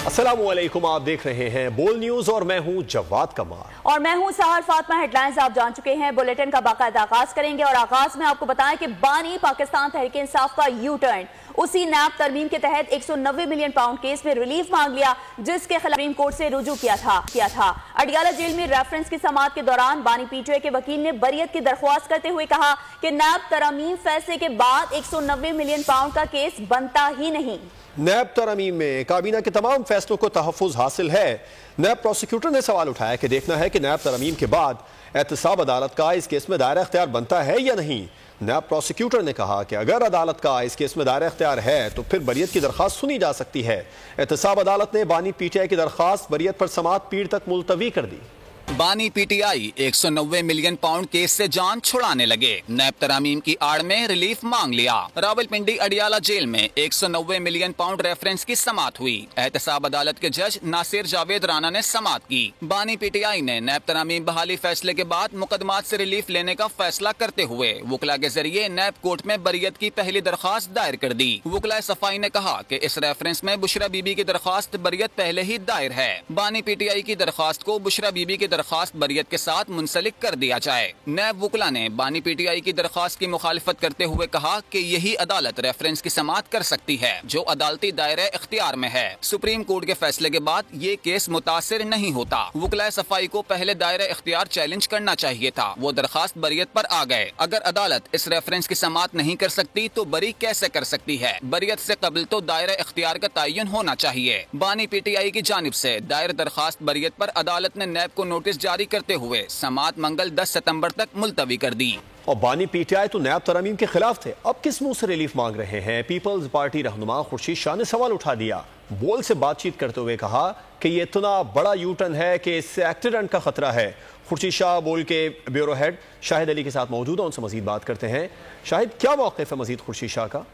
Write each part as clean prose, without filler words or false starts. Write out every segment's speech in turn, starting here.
अस्सलाम वालेकुम, आप देख रहे हैं बोल न्यूज और मैं हूं जवाद कमार और मैं हूं सहर फातिमा। हेडलाइंस आप जान चुके हैं। बुलेटिन का बाकायदा आगाज करेंगे और आगाज में आपको बताएं कि बानी पाकिस्तान तहरीक इंसाफ का यू टर्न। उसी नैब तरमीम के तहत 190 मिलियन पाउंड केस में रिलीफ मांग लिया, जिसके खिलाफ सुप्रीम कोर्ट से रुजू किया था। अडियाला जेल में रेफरेंस की समाअत के दौरान बानी पीटीआई के वकील ने बरियत की दरख्वास्त करते हुए कहा कि नैब तरमीम फैसले के बाद 190 मिलियन पाउंड का केस बनता ही नहीं। नैब तरमीम में काबीना के तमाम फैसलों को तहफ़्फ़ुज़ हासिल है। नैब प्रोसिक्यूटर ने सवाल उठाया कि देखना है कि नैब तरमीम के बाद एहतसाब अदालत का इस केस में दायरा इख्तियार बनता है या नहीं। नैब प्रोसिक्यूटर ने कहा कि अगर अदालत का इस केस में दायरा इख्तियार है तो फिर बरियत की दरख्वास्त सुनी जा सकती है। एहतसाब अदालत ने बानी पीटीआई की दरख्वास्त बरियत पर समाअत पीर तक मुलतवी कर दी। बानी पीटीआई 190 मिलियन पाउंड केस से जान छुड़ाने लगे। नैब तरामीम की आड़ में रिलीफ मांग लिया। रावलपिंडी अडियाला जेल में 190 मिलियन पाउंड रेफरेंस की समाअत हुई। एहतसाब अदालत के जज नासिर जावेद राना ने समाअत की। बानी पीटीआई ने नैब तरामीम बहाली फैसले के बाद मुकदमात से रिलीफ लेने का फैसला करते हुए वकला के जरिए नैब कोर्ट में बरियत की पहली दरख्वास्त दायर कर दी। वकला सफाई ने कहा कि इस रेफरेंस में बुशरा बीबी की दरख्वास्त बरियत पहले ही दायर है। बानी पीटीआई की दरख्वास्त को बुशरा बीबी की दरख्वास्त बरियत के साथ मुंसलिक कर दिया जाए। नैब वकला ने बानी पीटीआई की दरख्वास्त की मुखालिफत करते हुए कहा कि यही अदालत रेफरेंस की समाअत कर सकती है जो अदालती दायरे इख्तियार में है। सुप्रीम कोर्ट के फैसले के बाद ये केस मुतासिर नहीं होता। वकला सफाई को पहले दायरे इख्तियार चैलेंज करना चाहिए था। वो दरख्वास्त बरियत पर आ गए। अगर अदालत इस रेफरेंस की समाअत नहीं कर सकती तो बरी कैसे कर सकती है। बरियत से कबल तो दायरे इख्तियार का तयन होना चाहिए। बानी पीटीआई की जानिब से दायर दरख्वास्त बरियत पर अदालत ने नैब को नोटिस जारी करते हुए समाअत मंगल 10 सितंबर तक मुलतवी कर दी। और बानी पीटीआई तो नैब तरमीम के खिलाफ थे, अब किस मुंह से रिलीफ मांग रहे हैं। पीपल्स पार्टी रहनुमा खुर्शीद शाह ने सवाल उठा दिया। बोल से बातचीत करते हुए कहा कि ये इतना बड़ा यू टर्न है कि इससे एक्सीडेंट का खतरा है। खुर्शीद शाह बोल के ब्यूरो हेड शाहिद अली के साथ मौजूद है, उनसे मजीद बात करते हैं। शाहिद, क्या मौक़िफ़ है मजीद खुर्शीद शाह का?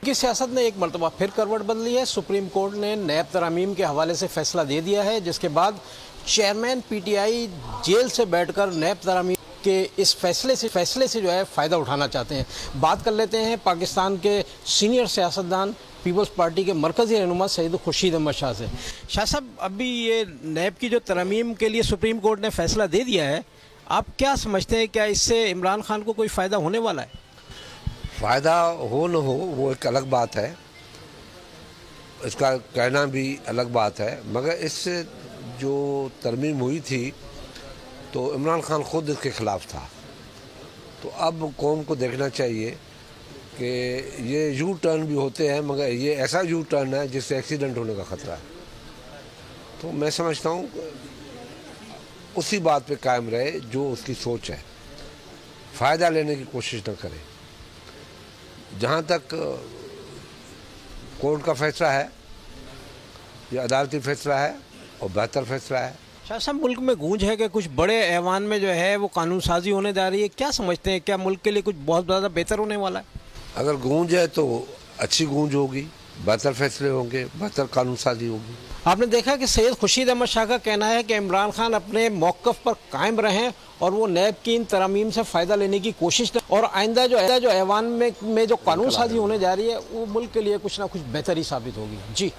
की सियासत ने एक मरतबा फिर करवट बदली है। सुप्रीम कोर्ट ने नैब तरामीम के हवाले से फैसला दे दिया है, जिसके बाद चेयरमैन पीटीआई जेल से बैठकर नैब तरामीम के इस फैसले से जो है फ़ायदा उठाना चाहते हैं। बात कर लेते हैं पाकिस्तान के सीनियर सियासतदान पीपल्स पार्टी के मरकज़ी रहनुमा सैयद खुर्शीद अहमद शाह से। शाह साहब, अभी ये नैब की जो तरामीम के लिए सुप्रीम कोर्ट ने फैसला दे दिया है, आप क्या समझते हैं, क्या इससे इमरान खान को कोई फ़ायदा होने वाला है? फ़ायदा हो न हो वो एक अलग बात है, इसका कहना भी अलग बात है, मगर इससे जो तरमीम हुई थी तो इमरान खान ख़ुद इसके ख़िलाफ़ था। तो अब कौम को देखना चाहिए कि ये यू टर्न भी होते हैं, मगर ये ऐसा यू टर्न है जिससे एक्सीडेंट होने का ख़तरा है। तो मैं समझता हूँ उसी बात पे कायम रहे जो उसकी सोच है, फ़ायदा लेने की कोशिश न करे। जहाँ तक कोर्ट का फैसला है, ये अदालती फैसला है और बेहतर फैसला है। शाह साहब, मुल्क में गूंज है कि कुछ बड़े ऐवान में जो है वो कानून साजी होने जा रही है। क्या समझते हैं, क्या मुल्क के लिए कुछ बहुत ज़्यादा बेहतर होने वाला है? अगर गूंज है तो अच्छी गूंज होगी, बेहतर फैसले होंगे, बेहतर कानून साजी होगी। आपने देखा कि सैयद खुर्शीद अहमद शाह का कहना है कि इमरान खान अपने मौक़िफ़ पर कायम रहें और वो नैब की इन तरामीम से फ़ायदा लेने की कोशिश करें और आइंदा जो ऐवान में जो कानून साजी होने जा रही है वो मुल्क के लिए कुछ ना कुछ बेहतरी साबित होगी। जी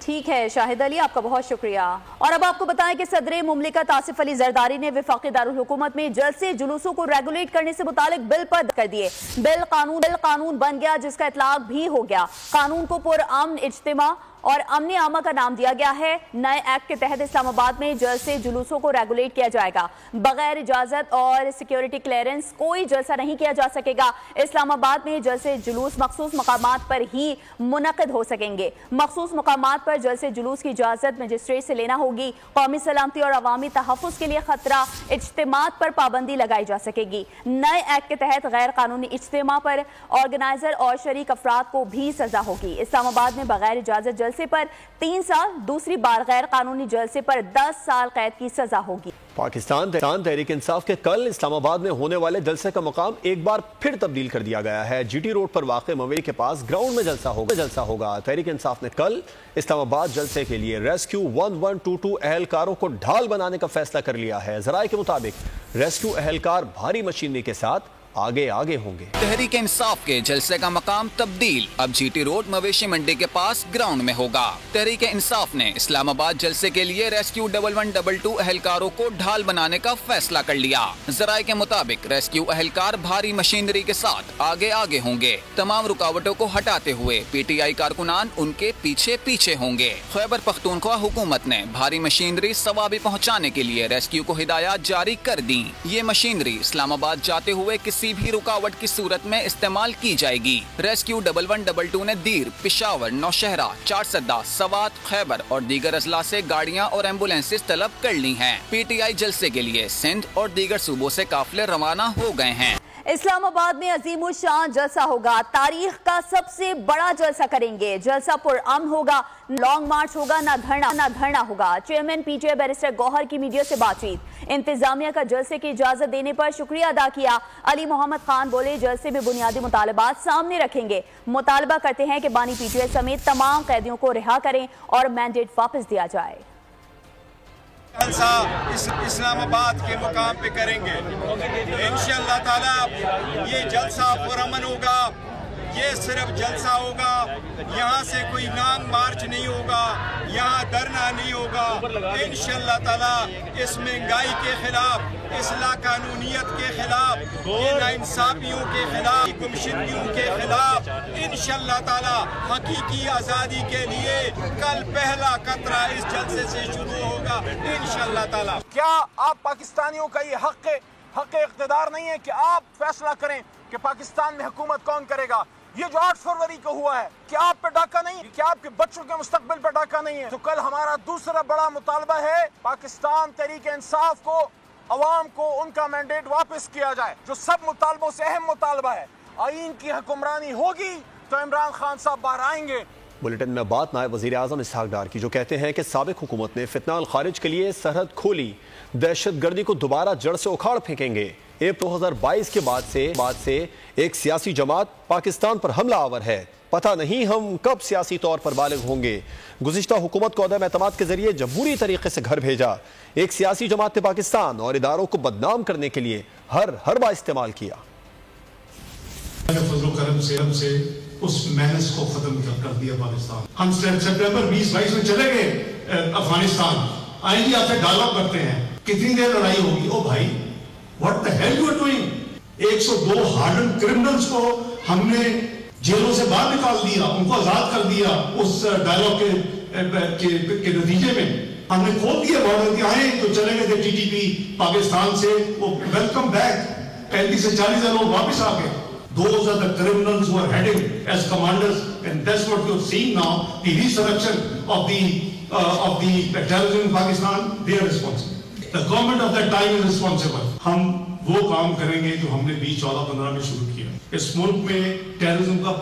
ठीक है शाहिद अली, आपका बहुत शुक्रिया। और अब आपको बताएं कि सदर मुमलिकत आसिफ अली जरदारी ने वफाकी दारुल हुकूमत में जलसे जुलूसों को रेगुलेट करने से मुतालिक बिल पर कर दिए। बिल कानून बन गया, जिसका इतलाक भी हो गया। कानून को पुरअमन इज्तिमा और अमन आमा का नाम दिया गया है। नए एक्ट के तहत इस्लामाबाद में जलसे जुलूसों को रेगुलेट किया जाएगा। बगैर इजाजत और सिक्योरिटी क्लियरेंस कोई जलसा नहीं किया जा सकेगा। इस्लामाबाद में जलसे जुलूस मखसूस मकामात पर ही मुनक़िद हो सकेंगे। मखसूस मकामात पर जलसे जुलूस की इजाजत मजिस्ट्रेट से लेना होगी। कौमी सलामती और अवामी तहफ़्फ़ुज़ के लिए खतरा इज्तिमात पर पाबंदी लगाई जा सकेगी। नए एक्ट के तहत गैर कानूनी इज्तिमा पर ऑर्गेनाइजर और शरीक अफराद को भी सजा होगी। इस्लामाबाद में बगैर इजाजत जलसे पर 3 साल, दूसरी बार गैर कानूनी जलसे पर 10 साल कैद की सजा होगी। पाकिस्तान तहरीक इंसाफ के कल इस्लामाबाद में होने वाले जलसे का मकाम एक बार फिर तब्दील कर दिया गया है। जीटी रोड पर वाक़े मवेई के पास ग्राउंड में जलसा होगा। तहरीक इंसाफ ने कल इस्लामाबाद जलसे के लिए रेस्क्यू 1122 एहलकारों को ढाल बनाने का फैसला कर लिया है। ज़राए के मुताबिक रेस्क्यू एहलकार भारी मशीनरी के साथ आगे आगे होंगे। तहरीक इंसाफ के जलसे का मकाम तब्दील अब जीटी रोड मवेशी मंडी के पास ग्राउंड में होगा। तहरीक इंसाफ ने इस्लामाबाद जलसे के लिए रेस्क्यू 1122 अहलकारों को ढाल बनाने का फैसला कर लिया। जराये के मुताबिक रेस्क्यू अहलकार भारी मशीनरी के साथ आगे आगे होंगे। तमाम रुकावटों को हटाते हुए PTI कारकुनान उनके पीछे पीछे होंगे। खैबर पख्तूनख्वा हुकूमत ने भारी मशीनरी सवाबी पहुँचाने के लिए रेस्क्यू को हिदायत जारी कर दी। ये मशीनरी इस्लामाबाद जाते हुए किसी भी रुकावट की सूरत में इस्तेमाल की जाएगी। रेस्क्यू 1122 ने दीर, पिशावर, नौशहरा, चारसद्दा, सवात, खैबर और दीगर अजला से गाड़ियां और एम्बुलेंसेस तलब कर ली हैं। PTI जलसे के लिए सिंध और दीगर सूबों से काफिले रवाना हो गए हैं। इस्लामाबाद में अजीमुल शान जलसा होगा। तारीख का सबसे बड़ा जलसा करेंगे। जलसा पुरअमन होगा, लॉन्ग मार्च होगा, ना धरना होगा। चेयरमैन PTI बैरिस्टर गौहर की मीडिया से बातचीत। इंतजामिया का जलसे की इजाजत देने पर शुक्रिया अदा किया। अली मोहम्मद खान बोले, जलसे में बुनियादी मुतालबात सामने रखेंगे। मुतालबा करते हैं कि बानी PTI समेत तमाम कैदियों को रिहा करें और मैंडेट वापस दिया जाए। जलसा इस्लामाबाद के मुकाम पे करेंगे इंशाअल्लाह ताला। ये जलसा पुरअमन होगा, ये सिर्फ जलसा होगा। यहाँ से कोई लॉन्ग मार्च नहीं होगा, यहाँ धरना नहीं होगा। इंशाअल्लाह ताला इस महंगाई के खिलाफ, इस लाकानूनियत के खिलाफ, ये नाइंसाफियों के खिलाफ, गुमशुदगियों के खिलाफ इंशाअल्लाह ताला हकीकी आज़ादी के लिए कल पहला कतरा इस जलसे से शुरू होगा इंशाअल्लाह ताला। क्या आप पाकिस्तानियों का ये हक इख्तिदार नहीं है कि आप फैसला करें कि पाकिस्तान में हुकूमत कौन करेगा? ये जो 8 फरवरी को हुआ है, क्या आप पे डाका नहीं, क्या आपके बच्चों के मुस्तकबिल पे डाका नहीं है? तो कल हमारा दूसरा बड़ा मुतालबा है, पाकिस्तान तहरीक इंसाफ को, अवाम को उनका मैंडेट वापस किया जाए, जो सब मुतालबों से अहम मुतालबा है। आईन की हुक्मरानी होगी तो इमरान खान साहब बाहर आएंगे। बुलेटिन में बात नायब वज़ीर आज़म इसहाक डार की, जो कहते हैं कि साबिक हुकूमत ने फितनाल खारिज के लिए सरहद खोली, दहशत गर्दी को दोबारा जड़ से उखाड़ फेंकेंगे। अप्रैल 2022 के बाद से एक सियासी जमात पाकिस्तान पर हमला आवर है। पता नहीं हम कब सियासी तौर पर बालिग होंगे। गुज़िश्ता हुकूमत को अदम एतमाद के जरिए जमहूरी तरीके से घर भेजा। एक सियासी जमात ने पाकिस्तान और इदारों को बदनाम करने के लिए हर हरबा इस्तेमाल किया। फजल करम से उस मेहनत को खत्म कर दिया पाकिस्तान। हम सितंबर 2022 में चले गए अफगानिस्तान, आएंगे आपसे डायलॉग करते हैं, कितनी देर लड़ाई होगी? ओ भाई, what the hell you are doing? 102 hardened criminals को हमने जेलों से बाहर निकाल दिया, उनको आजाद कर दिया। उस डायलॉग के नतीजे में हमने खोल दिया बॉर्डर के, आए तो चले गए थे TTP पाकिस्तान से, वो वेलकम बैक। 35 से 40 हजार लोग वापस आ गए। Those are the criminals who are heading as commanders, and that's what you're seeing now. The resurrection of the terrorism in Pakistan, they are responsible. The government of that time is responsible. हम वो काम करेंगे जो हमने 2014-15 में शुरू किया। इस मुल्क में टेररिज्म का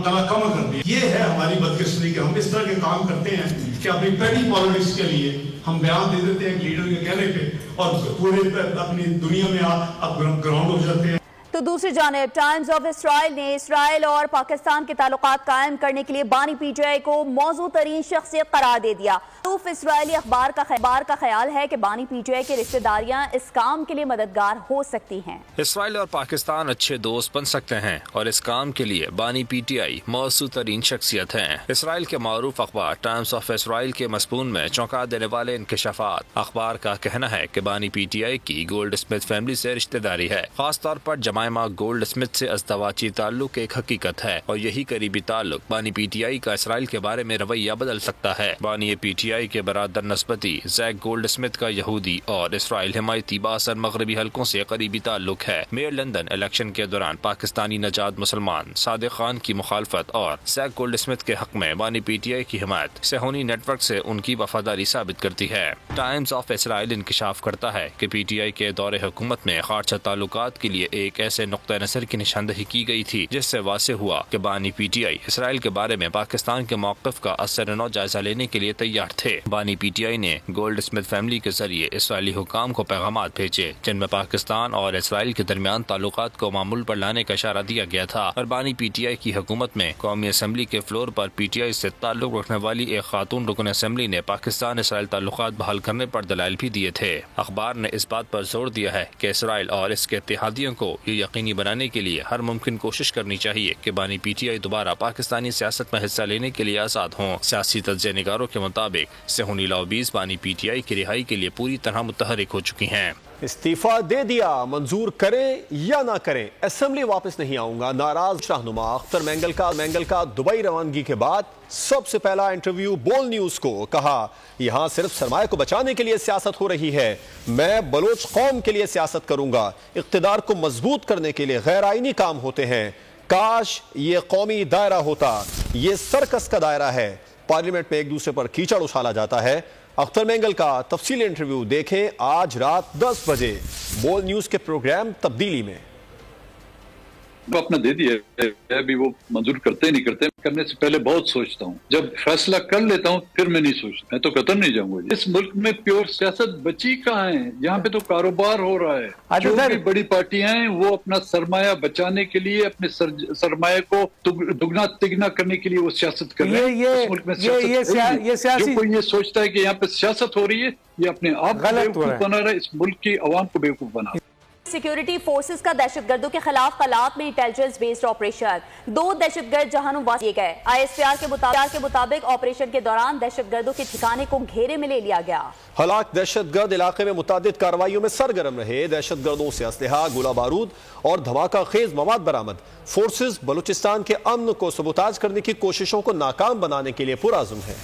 तला कम कर दिया। ये है हमारी बदकिस्मती कि हम इस तरह के काम करते हैं कि अपनी पेटी पॉलिटिक्स के लिए हम बयान दे देते हैं लीडर के कहने पे, और पूरे अपनी दुनिया में आप ग्राउंड हो जाते हैं। तो दूसरी जानिब टाइम्स ऑफ इसराइल ने इसराइल और पाकिस्तान के ताल्लुकात कायम करने के लिए बानी PTI को मौजू तरीन शख्सियत करार दे दिया। इसराइली अखबार का ख्याल है कि बानी PTI की रिश्तेदारियां इस काम के लिए मददगार हो सकती हैं। इसराइल और पाकिस्तान अच्छे दोस्त बन सकते हैं और इस काम के लिए बानी PTI मौजू तरीन शख्सियत हैं। इसराइल के मारूफ अखबार टाइम्स ऑफ इसराइल के मज़मून में चौंका देने वाले इंकशाफात। अखबार का कहना है कि बानी PTI की गोल्ड स्मिथ फैमिली से रिश्तेदारी है। खास तौर पर जमाइमा गोल्ड स्मिथ से अज़दवाजी ताल्लुक एक हकीकत है, और यही करीबी ताल्लुक बानी PTI का इसराइल के बारे में रवैया बदल सकता है। बानी PTI के बरादर नस्बती जैक गोल्ड स्मिथ का यहूदी और इसराइल हिमायती बासर मगरबी हलकों से करीबी ताल्लुक है। मेयर लंदन इलेक्शन के दौरान पाकिस्तानी नजाद मुसलमान सादिक खान की मुखालफत और जैक गोल्ड स्मिथ के हक में बानी PTI की हिमायत सेहूनी नेटवर्क से उनकी वफादारी साबित करती है। टाइम्स ऑफ इसराइल इंकशाफ करता है कि PTI के दौरे हुकूमत में खारजा ताल्लुकात के लिए एक ऐसे नुक्ता नज़र की निशानदही की गई थी जिससे वाज़ेह हुआ कि बानी PTI इसराइल के बारे में पाकिस्तान के मौक़िफ़ का असर-ए-नौ जायजा लेने के लिए तैयार थे। बानी PTI ने गोल्ड स्मिथ फैमिली के जरिए इसराइली हुकाम को पैगामात भेजे जिनमें पाकिस्तान और इसराइल के दरमियान ताल्लुकात को मामूल पर लाने का इशारा दिया गया था। और बानी PTI की हुकूमत में कौमी असम्बली के फ्लोर पर PTI से ताल्लुक रखने वाली एक खातून रुकन असम्बली ने पाकिस्तान इसराइल ताल्लुकात बहाल करने पर दलाइल भी दिए थे। अखबार ने इस बात पर जोर दिया है कि इसराइल और इसके इत्तेहादियों को ये یقینی بنانے کے لیے ہر ممکن کوشش کرنی چاہیے کہ بانی پی ٹی آئی دوبارہ پاکستانی سیاست میں حصہ لینے کے لیے آزاد ہوں۔ سیاسی تجزیہ نگاروں کے مطابق صہیونی لابیز بانی پی ٹی آئی کی رہائی کے لیے پوری طرح متحرک ہو چکی ہیں۔ استعفیٰ دے دیا، منظور کریں یا نہ کریں، اسمبلی واپس نہیں آؤں گا، ناراض رہنما اختر مینگل کا دبئی روانگی کے بعد سب سے پہلا انٹرویو بول نیوز کو، کہا یہاں صرف سرمایہ کو بچانے کے لیے سیاست ہو رہی ہے، میں بلوچ قوم کے لیے سیاست کروں گا، اقتدار کو مضبوط کرنے کے لیے غیر آئینی کام ہوتے ہیں، کاش یہ قومی دائرہ ہوتا، یہ سرکس کا دائرہ ہے، پارلیمنٹ میں ایک دوسرے پر کیچڑ اچھالا جاتا ہے۔ اختر مینگل کا تفصیلی انٹرویو دیکھیں آج رات 10 بجے بول نیوز کے پروگرام تبدیلی میں۔ وہ اپنا دے دیا ہے، ابھی وہ منظور کرتے نہیں کرتے، کرنے سے پہلے بہت سوچتا ہوں، جب فیصلہ کر لیتا ہوں پھر میں نہیں سوچتا، میں تو قطر نہیں جاؤں گا۔ اس ملک میں پیور سیاست بچی کہاں ہے؟ یہاں پہ تو کاروبار ہو رہا ہے، جو بھی بڑی پارٹیاں ہیں وہ اپنا سرمایہ بچانے کے لیے، اپنے سرمایہ کو دگنا تگنا کرنے کے لیے وہ سیاست کر رہے ہیں۔ اس ملک میں سیاست، جو کوئی یہ سوچتا ہے کہ یہاں پہ سیاست ہو رہی ہے، یہ اپنے آپ کو بیوقوف بنا رہا ہے، اس ملک کی عوام کو بیوقوف بنا رہا ہے۔ سیکیورٹی فورسز کا دہشت گردوں کے خلاف قلات میں انٹیلیجنس بیسڈ آپریشن، 2 دہشت گرد جہنم واس کیے گئے۔ آئی ایس پی آر کے مطابق آپریشن کے دوران دہشت گردوں کے ٹھکانے کو گھیرے میں لے لیا گیا۔ ہلاک دہشت گرد علاقے میں متعدد کارروائیوں میں سرگرم رہے، دہشت گردوں سے اسلحہ، گولہ بارود اور دھماکہ خیز مواد برآمد۔ فورسز بلوچستان کے امن کو سبوتاج کرنے کی کوششوں کو ناکام بنانے کے لیے پرعزم ہے۔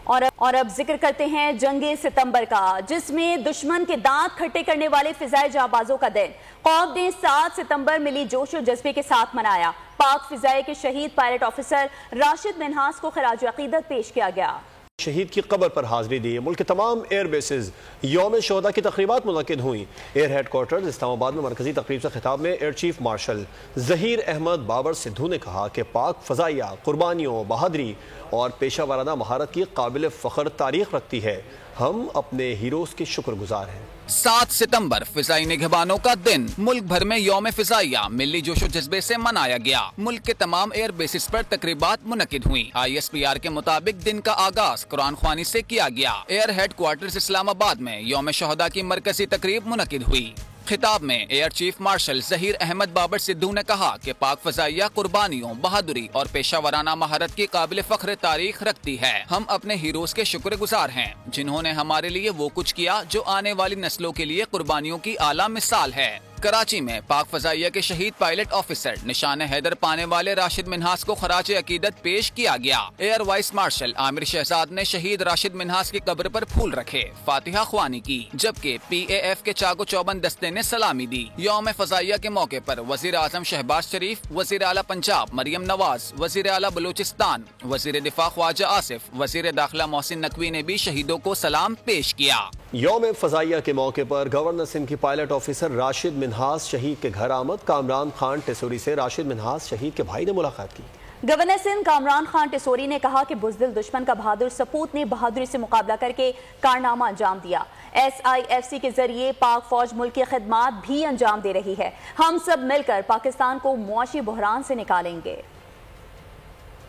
اور اب ذکر کرتے ہیں جنگ ستمبر کا، جس میں دشمن کے دانت کھٹے کرنے والے فضائی جانبازوں کا دن۔ قوم نے 7 ستمبر ملی جوش و جذبے کے ساتھ منایا۔ پاک فضائیہ کے شہید پائلٹ آفیسر راشد منہاس کو خراج عقیدت پیش کیا گیا۔ شہید کی قبر پر حاضری دی، ملک کے تمام ایئر بیسز یوم شہداء کی تقریبات منعقد ہوئیں۔ ایئر ہیڈ کوارٹرز اسلام آباد میں مرکزی تقریب سے خطاب میں air chief marshal Zaheer Ahmed Babar Sidhu نے کہا کہ پاک فضائیہ قربانیوں، بہادری اور پیشہ ورانہ مہارت کی قابل فخر تاریخ رکھتی ہے، ہم اپنے ہیروز کے شکر گزار ہیں۔ 7 ستمبر فضائی نگہبانوں کا دن ملک بھر میں یوم فضائیہ ملی جوش و جذبے سے منایا گیا۔ ملک کے تمام ایئر بیسز پر تقریبات منعقد ہوئیں۔ آئی ایس پی آر کے مطابق دن کا آغاز قرآن خوانی سے کیا گیا۔ ایئر ہیڈ کوارٹرز اسلام آباد میں یوم شہداء کی مرکزی تقریب منعقد ہوئی۔ خطاب میں air chief marshal Zaheer Ahmed Babar Sidhu نے کہا کہ پاک فضائیہ قربانیوں، بہادری اور پیشہ ورانہ مہارت کی قابل فخر تاریخ رکھتی ہے، ہم اپنے ہیروز کے شکر گزار ہیں جنہوں نے ہمارے لیے وہ کچھ کیا جو آنے والی نسلوں کے لیے قربانیوں کی اعلیٰ مثال ہے۔ کراچی میں پاک فضائیہ کے شہید پائلٹ آفیسر نشان حیدر پانے والے راشد منہاس کو خراج عقیدت پیش کیا گیا۔ ایئر وائس مارشل عامر شہزاد نے شہید راشد منہاس کی قبر پر پھول رکھے، فاتحہ خوانی کی، جبکہ پی اے ایف کے چاق و چوبند دستے نے سلامی دی۔ یوم فضائیہ کے موقع پر وزیر اعظم شہباز شریف، وزیر اعلیٰ پنجاب مریم نواز، وزیر اعلیٰ بلوچستان، وزیر دفاع خواجہ آصف، وزیر داخلہ محسن نقوی نے بھی شہیدوں کو سلام پیش کیا۔ یوم فضائیہ کے موقع پر گورنر سندھ کی پائلٹ آفیسر راشد منہاس شہید کے گھر آمد، کامران خان ٹیسوری سے راشد منہاس شہید کے بھائی نے ملاقات کی۔ گورنر سندھ کامران خان ٹیسوری نے کہا کہ بزدل دشمن کا بہادر سپوت نے بہادری سے مقابلہ کر کے کارنامہ انجام دیا۔ ایس آئی ایف سی کے ذریعے پاک فوج ملک کی خدمات بھی انجام دے رہی ہے، ہم سب مل کر پاکستان کو معاشی بحران سے نکالیں گے۔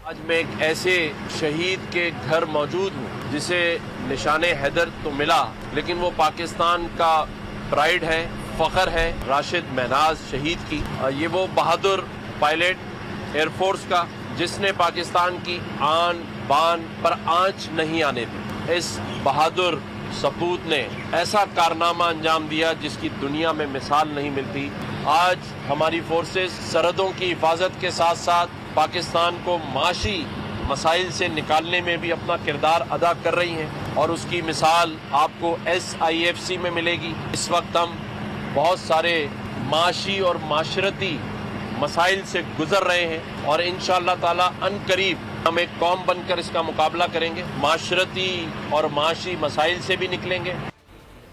آج میں ایک ایسے شہید کے گھر موجود ہوں جسے نشان حیدر تو ملا لیکن وہ پاکستان کا پرائیڈ ہے، فخر ہے، راشد منہاس شہید کی۔ یہ وہ بہادر پائلٹ ایئر فورس کا جس نے پاکستان کی آن بان پر آنچ نہیں آنے دی۔ اس بہادر سپوت نے ایسا کارنامہ انجام دیا جس کی دنیا میں مثال نہیں ملتی۔ آج ہماری فورسز سرحدوں کی حفاظت کے ساتھ ساتھ پاکستان کو معاشی مسائل سے نکالنے میں بھی اپنا کردار ادا کر رہی ہیں اور اس کی مثال آپ کو ایس آئی ایف سی میں ملے گی۔ اس وقت ہم بہت سارے معاشی اور معاشرتی مسائل سے گزر رہے ہیں اور انشاءاللہ تعالی ان قریب ہم ایک قوم بن کر اس کا مقابلہ کریں گے، معاشرتی اور معاشی مسائل سے بھی نکلیں گے۔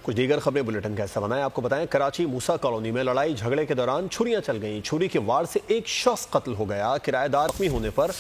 کچھ دیگر خبریں بلیٹن کا حصہ بنائیں۔ آپ کو بتائیں کراچی موسیٰ کالونی میں لڑائی جھگڑے کے دوران چھریاں چل گئیں، چھری کے وار سے ایک شخص قتل ہو گیا۔ کرایہ دار زخمی ہونے پر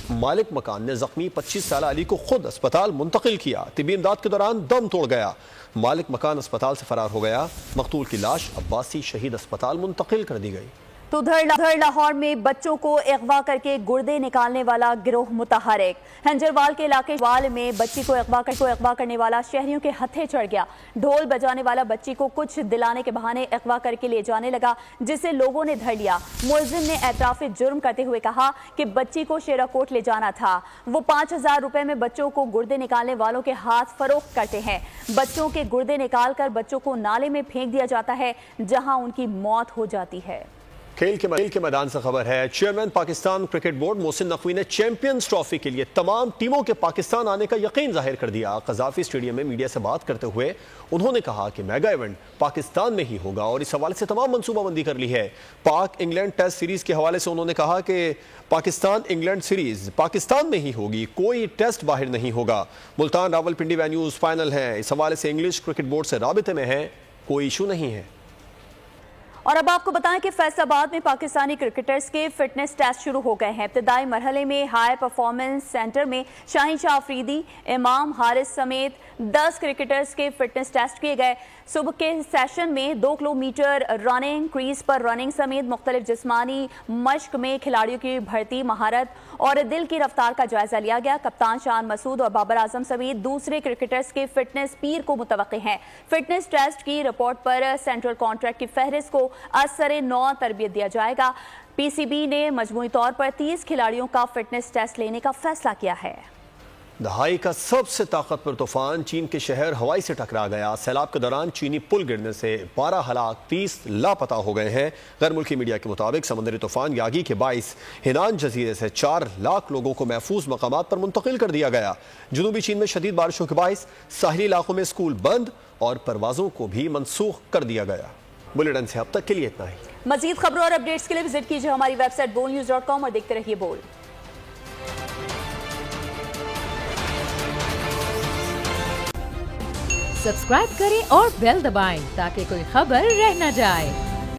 مالک مکان نے زخمی 25 سالہ علی کو خود اسپتال منتقل کیا، طبی امداد کے دوران دم توڑ گیا، مالک مکان اسپتال سے فرار ہو گیا، مقتول کی لاش عباسی شہید اسپتال منتقل کر دی گئی۔ تو ادھر لاہور میں بچوں کو اغوا کر کے گردے نکالنے والا گروہ متحرک۔ ہنجروال کے علاقے وال میں بچی کو اغوا کرنے والا شہریوں کے ہتھے چڑھ گیا۔ ڈھول بجانے والا بچی کو کچھ دلانے کے بہانے اغوا کر کے لے جانے لگا، جسے لوگوں نے دھر لیا۔ ملزم نے اعتراف جرم کرتے ہوئے کہا کہ بچی کو شیرا کوٹ لے جانا تھا۔ وہ 5000 روپے میں بچوں کو گردے نکالنے والوں کے ہاتھ فروخت کرتے ہیں۔ بچوں کے گردے نکال کر بچوں کو نالے میں پھینک دیا جاتا ہے، جہاں ان کی موت ہو جاتی ہے۔ کھیل کے میدان سے خبر ہے، chairman Pakistan cricket board Mohsin Naqvi نے چیمپئنز ٹرافی کے لیے تمام ٹیموں کے پاکستان آنے کا یقین ظاہر کر دیا۔ قذافی اسٹیڈیم میں میڈیا سے بات کرتے ہوئے انہوں نے کہا کہ میگا ایونٹ پاکستان میں ہی ہوگا اور اس حوالے سے تمام منصوبہ بندی کر لی ہے۔ پاک انگلینڈ ٹیسٹ سیریز کے حوالے سے انہوں نے کہا کہ پاکستان انگلینڈ سیریز پاکستان میں ہی ہوگی، کوئی ٹیسٹ باہر نہیں ہوگا۔ ملتان راولپنڈی وینیوز فائنل ہیں، اس حوالے سے انگلش کرکٹ بورڈ سے رابطے میں ہیں، کوئی ایشو نہیں ہے۔ اور اب آپ کو بتائیں کہ فیصل آباد میں پاکستانی کرکٹرز کے فٹنس ٹیسٹ شروع ہو گئے ہیں۔ ابتدائی مرحلے میں ہائی پرفارمنس سینٹر میں شاہین شاہ آفریدی، امام حارث سمیت 10 کرکٹرز کے فٹنس ٹیسٹ کیے گئے۔ صبح کے سیشن میں 2 کلومیٹر رننگ، کریز پر رننگ سمیت مختلف جسمانی مشق میں کھلاڑیوں کی بھرتی مہارت اور دل کی رفتار کا جائزہ لیا گیا۔ کپتان شان مسعود اور بابر اعظم سمیت دوسرے کرکٹرز کے فٹنس پیر کو متوقع ہیں۔ فٹنس ٹیسٹ کی رپورٹ پر سینٹرل کانٹریکٹ کی فہرست کو اثر نو تربیت دیا جائے گا۔ پی سی بی نے مجموعی طور پر 30 کھلاڑیوں کا فٹنس ٹیسٹ لینے کا فیصلہ کیا ہے۔ دہائی کا سب سے طاقتور طوفان چین کے شہر ہوائی سے ٹکرا گیا۔ سیلاب کے دوران چینی پل گرنے سے 12 ہلاک، 30 لاپتہ ہو گئے ہیں۔ غیر ملکی میڈیا کے مطابق سمندری طوفان یاگی کے باعث ہینان جزیرے سے 4 لاکھ لوگوں کو محفوظ مقامات پر منتقل کر دیا گیا۔ جنوبی چین میں شدید بارشوں کے باعث ساحلی علاقوں میں اسکول بند اور پروازوں کو بھی منسوخ کر دیا گیا۔ بلیٹن سے اب تک کے لیے اتنا ہی۔ مزید خبروں اور اپڈیٹس کے لیے وزٹ کیجیے ہماری ویب سائٹ bolnews.com اور دیکھتے رہیے بول۔ سبسکرائب کریں اور بیل دبائیں تاکہ کوئی خبر رہ نہ جائے۔